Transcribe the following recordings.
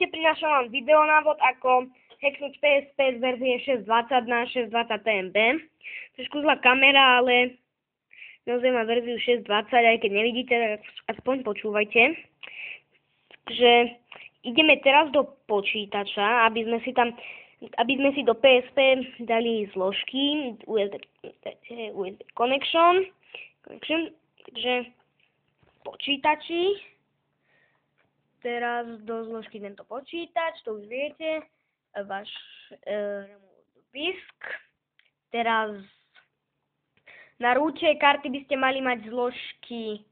Ahojte, prinášam vám videonávod, ako hacknúť PSP z verzie 6.20 na 6.20 TMB. Trošku zlá kamera, ale naozaj má verziu 6.20, aj keď nevidíte, aspoň počúvajte. Takže ideme teraz do počítača, aby sme si do PSP dali zložky USB connection. Takže počítači. Teraz do zložky tento počítač, to už viete, váš disk. Teraz na rúte karty by ste mali mať zložky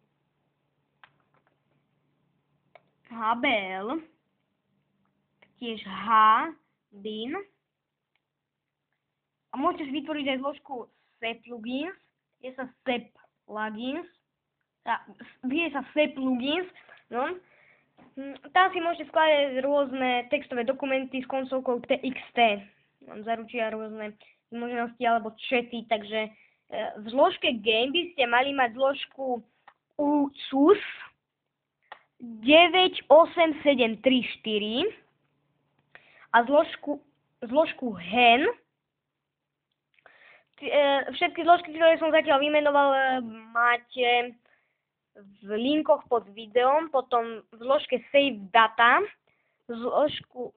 HBL, tiež HBIN. A môžete vytvoriť aj zložku SEP plugins, je sa SEP plugins, no. Tam si môžete skladať rôzne textové dokumenty s konsolkou TXT. Vám zaručia rôzne možnosti alebo chaty, takže v zložke Game by ste mali mať zložku UCUS 98734 a zložku HEN. Všetky zložky, ktoré som zatiaľ vymenoval, máte v linkoch pod videom, potom v zložke Save Data, zložku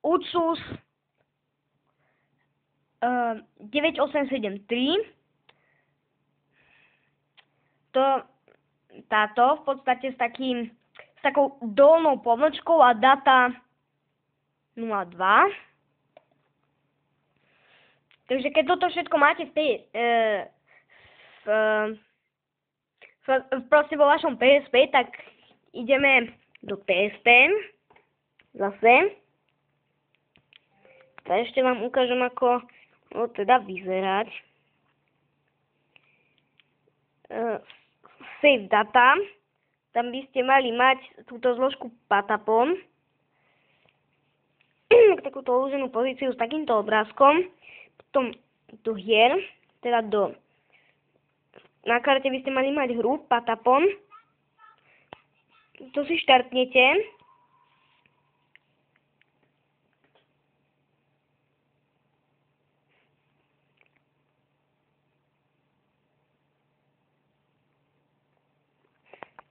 UCUS 9873. Táto v podstate s takou dolnou pomlčkou a data 02. Takže keď toto všetko máte proste vo vašom PSP, tak ideme do PSP zase. A ešte vám ukážem, ako teda vyzerať. Save data. Tam by ste mali mať túto zložku Patapon. Takúto uloženú pozíciu s takýmto obrázkom. Potom do hier, teda na karte by ste mali mať hru Patapon. To si štartnete.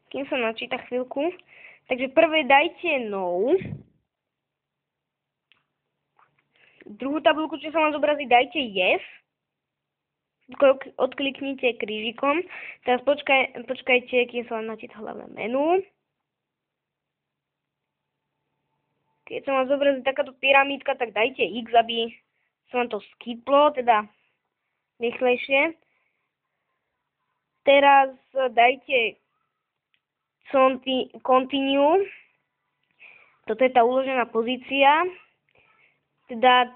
Kým sa načíta chvíľku. Takže prvé dajte no. Druhú tabuľku, čo sa vám zobrazí, dajte yes. Odkliknite krížikom. Teraz počkajte, kým sa vám načíta hlavné menu. Keď sa vám zobrazí takáto pyramídka, tak dajte X, aby sa vám to skiplo, teda rýchlejšie. Teraz dajte continue. Toto je tá uložená pozícia. Teda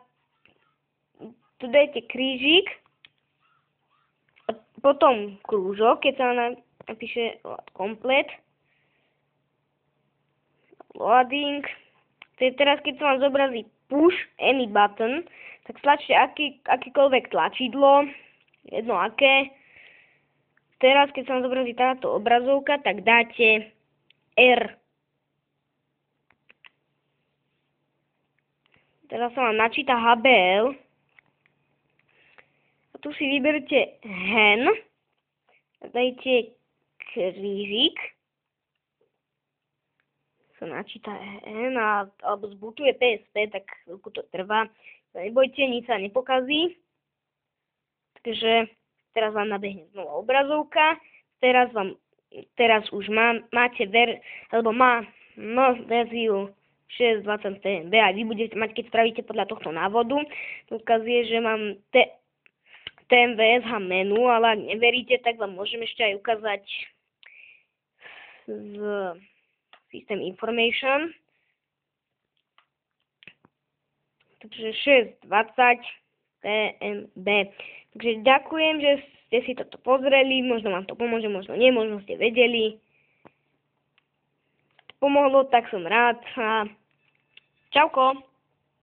tu dajte krížik. Potom krúžok, keď sa napíše komplet. Loading. Teraz, keď sa vám zobrazí push any button, tak stlačte akýkoľvek tlačidlo, jedno aké. Teraz, keď sa vám zobrazí táto obrazovka, tak dáte R. Teraz sa vám načíta HBL. A tu si vyberte HEN. Dajte krížik. Sa načíta HEN alebo zbootuje PSP, tak chvíľku to trvá. Nebojte, nič sa nepokazí. Takže teraz vám nabehne znova obrazovka. Teraz už máte verziu 6.20 TMB a vy budete mať, keď spravíte podľa tohto návodu, to ukazuje, že mám TMVSH menu, ale ak neveríte, tak vám môžem ešte aj ukázať z System Information. Takže 6.20 TMB. Takže ďakujem, že ste si toto pozreli, možno vám to pomôže, možno nie, možno ste vedeli. Pomohlo, tak som rád. A čauko.